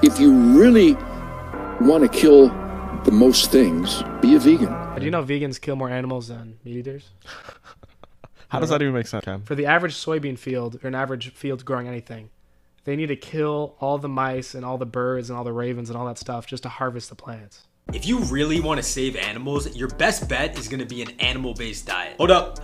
If you really want to kill the most things, be a vegan. Do you know vegans kill more animals than meat eaters? How does that even make sense, Cam? For the average soybean field, or an average field growing anything, they need to kill all the mice and all the birds and all the ravens and all that stuff just to harvest the plants. If you really want to save animals, your best bet is going to be an animal-based diet. Hold up.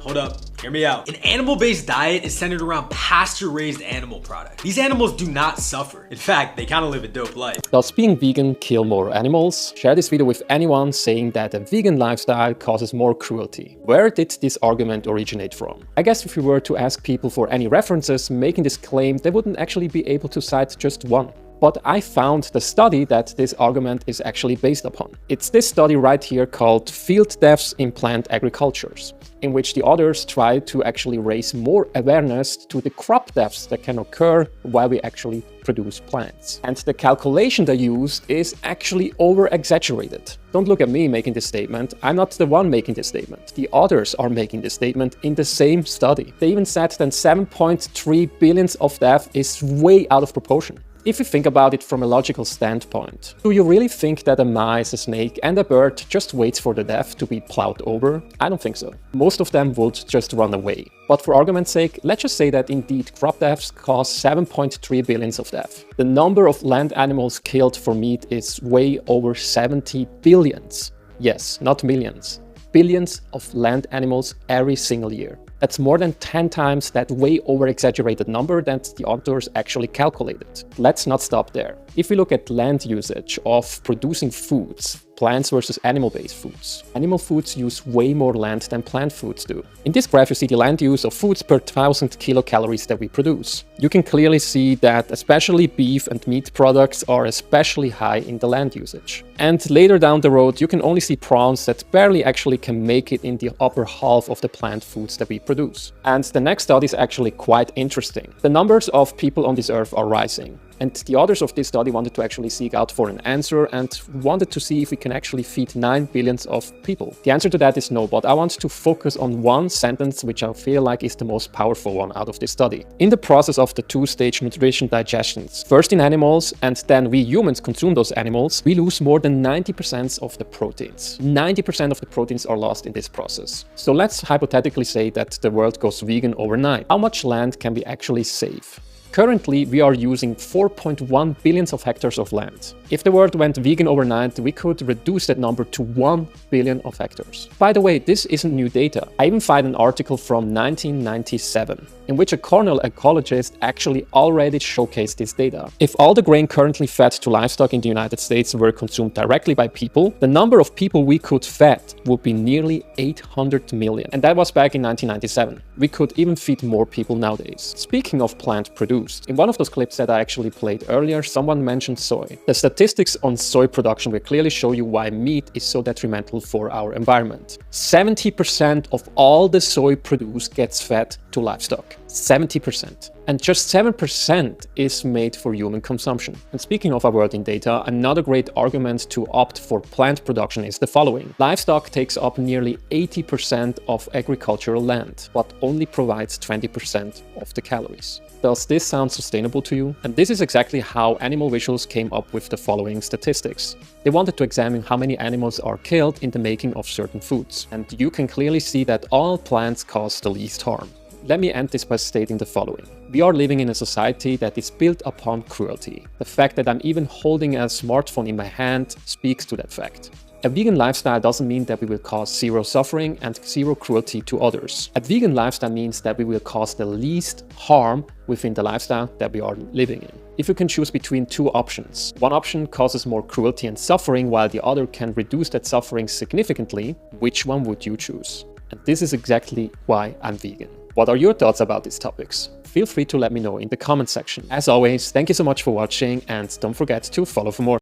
Hear me out. An animal-based diet is centered around pasture-raised animal products. These animals do not suffer. In fact, they kind of live a dope life. Does being vegan kill more animals? Share this video with anyone saying that a vegan lifestyle causes more cruelty. Where did this argument originate from? I guess if we were to ask people for any references making this claim, they wouldn't actually be able to cite just one. But I found the study that this argument is actually based upon. It's this study right here called Field Deaths in Plant Agricultures, in which the authors try to actually raise more awareness to the crop deaths that can occur while we actually produce plants. And the calculation they use is actually over-exaggerated. Don't look at me making this statement. I'm not the one making this statement. The authors are making this statement in the same study. They even said that 7.3 billion of death is way out of proportion. If you think about it from a logical standpoint, do you really think that a mice, a snake and a bird just waits for the death to be plowed over? I don't think so. Most of them would just run away. But for argument's sake, let's just say that indeed crop deaths cause 7.3 billion of death. The number of land animals killed for meat is way over 70 billions. Yes, not millions. Billions of land animals every single year. That's more than 10 times that way over-exaggerated number that the authors actually calculated. Let's not stop there. If we look at land usage of producing foods, plants versus animal-based foods, animal foods use way more land than plant foods do. In this graph, you see the land use of foods per 1,000 kilocalories that we produce. You can clearly see that especially beef and meat products are especially high in the land usage. And later down the road, you can only see prawns that barely actually can make it in the upper half of the plant foods that we produce. And the next study is actually quite interesting. The numbers of people on this earth are rising. And the authors of this study wanted to actually seek out for an answer and wanted to see if we can actually feed 9 billion of people. The answer to that is no, but I want to focus on one sentence which I feel like is the most powerful one out of this study. In the process of the two-stage nutrition digestions, first in animals and then we humans consume those animals, we lose more than 90% of the proteins. 90% of the proteins are lost in this process. So let's hypothetically say that the world goes vegan overnight. How much land can we actually save? Currently, we are using 4.1 billion of hectares of land. If the world went vegan overnight, we could reduce that number to 1 billion of hectares. By the way, this isn't new data. I even found an article from 1997, in which a Cornell ecologist actually already showcased this data. If all the grain currently fed to livestock in the United States were consumed directly by people, the number of people we could feed would be nearly 800 million. And that was back in 1997. We could even feed more people nowadays. Speaking of plant produced, in one of those clips that I actually played earlier, someone mentioned soy. The statistics on soy production will clearly show you why meat is so detrimental for our environment. 70% of all the soy produced gets fed to livestock. 70%. And just 7% is made for human consumption. And speaking of our world in data, another great argument to opt for plant production is the following. Livestock takes up nearly 80% of agricultural land, but only provides 20% of the calories. Does this sound sustainable to you? And this is exactly how Animal Visuals came up with the following statistics. They wanted to examine how many animals are killed in the making of certain foods. And you can clearly see that all plants cause the least harm. Let me end this by stating the following. We are living in a society that is built upon cruelty. The fact that I'm even holding a smartphone in my hand speaks to that fact. A vegan lifestyle doesn't mean that we will cause zero suffering and zero cruelty to others. A vegan lifestyle means that we will cause the least harm within the lifestyle that we are living in. If you can choose between two options, one option causes more cruelty and suffering while the other can reduce that suffering significantly, which one would you choose? And this is exactly why I'm vegan. What are your thoughts about these topics? Feel free to let me know in the comment section. As always, thank you so much for watching and don't forget to follow for more.